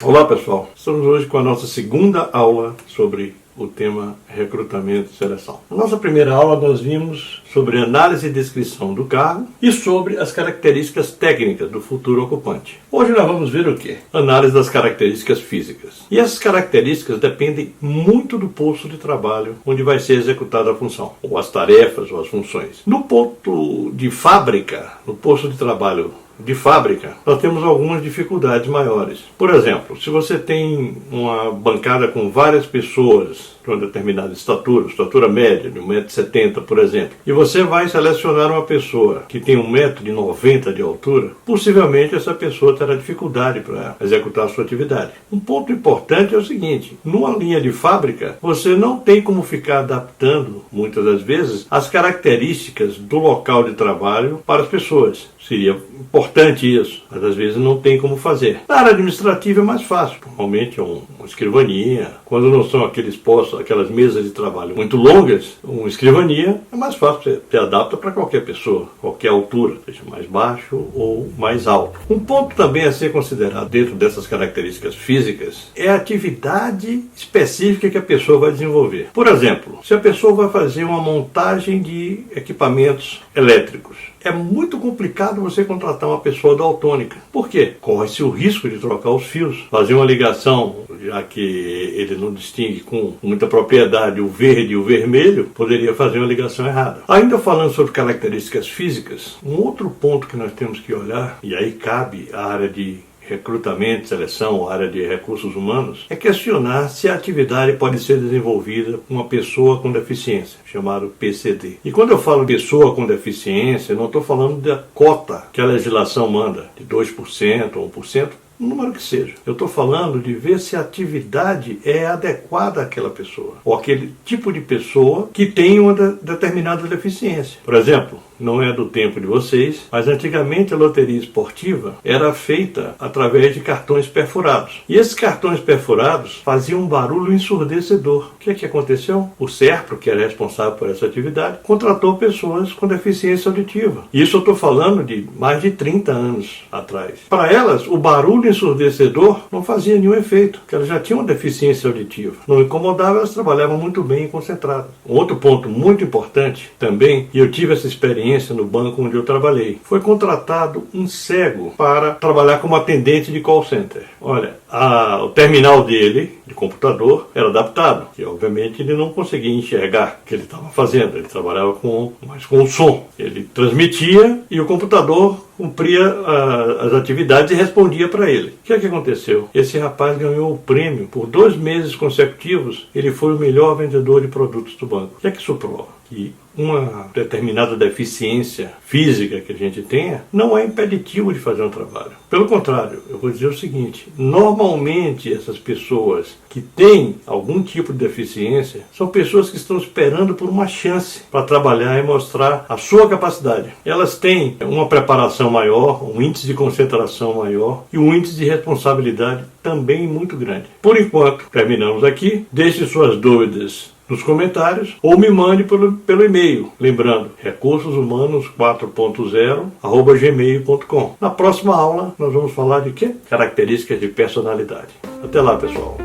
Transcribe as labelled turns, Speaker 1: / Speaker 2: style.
Speaker 1: Olá pessoal, estamos hoje com a nossa segunda aula sobre o tema recrutamento e seleção. Na nossa primeira aula nós vimos sobre análise e descrição do cargo e sobre as características técnicas do futuro ocupante. Hoje nós vamos ver o quê? Análise das características físicas. E essas características dependem muito do posto de trabalho onde vai ser executada a função, ou as tarefas ou as funções. No ponto de fábrica, no posto de trabalho de fábrica, nós temos algumas dificuldades maiores. Por exemplo, se você tem uma bancada com várias pessoas de uma determinada estatura média, de 1,70 m, por exemplo, e você vai selecionar uma pessoa que tem 1,90 m de altura, possivelmente essa pessoa terá dificuldade para executar a sua atividade. Um ponto importante é o seguinte: numa linha de fábrica, você não tem como ficar adaptando, muitas das vezes, as características do local de trabalho para as pessoas. Seria importante isso, mas às vezes não tem como fazer. Na área administrativa é mais fácil, normalmente é uma escrivaninha. Quando não são aqueles postos, aquelas mesas de trabalho muito longas, uma escrivaninha é mais fácil, você adapta para qualquer pessoa, qualquer altura, seja mais baixo ou mais alto. Um ponto também a ser considerado dentro dessas características físicas é a atividade específica que a pessoa vai desenvolver. Por exemplo, se a pessoa vai fazer uma montagem de equipamentos elétricos, é muito complicado você contratar uma pessoa daltônica. Por quê? Corre-se o risco de trocar os fios, fazer uma ligação, já que ele não distingue com muita propriedade o verde e o vermelho, poderia fazer uma ligação errada. Ainda falando sobre características físicas, um outro ponto que nós temos que olhar, e aí cabe a área de recrutamento, seleção, área de recursos humanos, é questionar se a atividade pode ser desenvolvida por uma pessoa com deficiência, chamado PCD. E quando eu falo pessoa com deficiência, eu não estou falando da cota que a legislação manda, de 2% ou 1%, o número que seja. Eu estou falando de ver se a atividade é adequada àquela pessoa, ou aquele tipo de pessoa que tem uma determinada deficiência. Por exemplo, não é do tempo de vocês, mas antigamente a loteria esportiva era feita através de cartões perfurados. E esses cartões perfurados faziam um barulho ensurdecedor. O que aconteceu? O SERPRO, que era responsável por essa atividade, contratou pessoas com deficiência auditiva. Isso eu estou falando de mais de 30 anos atrás. Para elas, o barulho ensurdecedor não fazia nenhum efeito, porque elas já tinham uma deficiência auditiva. Não incomodava, elas trabalhavam muito bem e concentradas. Um outro ponto muito importante também, e eu tive essa experiência no banco onde eu trabalhei, foi contratado um cego para trabalhar como atendente de call center. Olha, o terminal dele, de computador, era adaptado, que obviamente ele não conseguia enxergar o que ele estava fazendo, ele trabalhava mais com o som. Ele transmitia e o computador cumpria as atividades e respondia para ele. O que aconteceu? Esse rapaz ganhou o prêmio por 2 meses consecutivos. Ele foi o melhor vendedor de produtos do banco. O que isso prova? Que uma determinada deficiência física que a gente tenha não é impeditivo de fazer um trabalho. Pelo contrário, eu vou dizer o seguinte: normalmente essas pessoas que têm algum tipo de deficiência são pessoas que estão esperando por uma chance para trabalhar e mostrar a sua capacidade. Elas têm uma preparação maior, um índice de concentração maior e um índice de responsabilidade também muito grande. Por enquanto, terminamos aqui. Deixe suas dúvidas nos comentários ou me mande pelo e-mail. Lembrando, recursoshumanos4.0@gmail.com. Na próxima aula nós vamos falar de quê? Características de personalidade. Até lá, pessoal.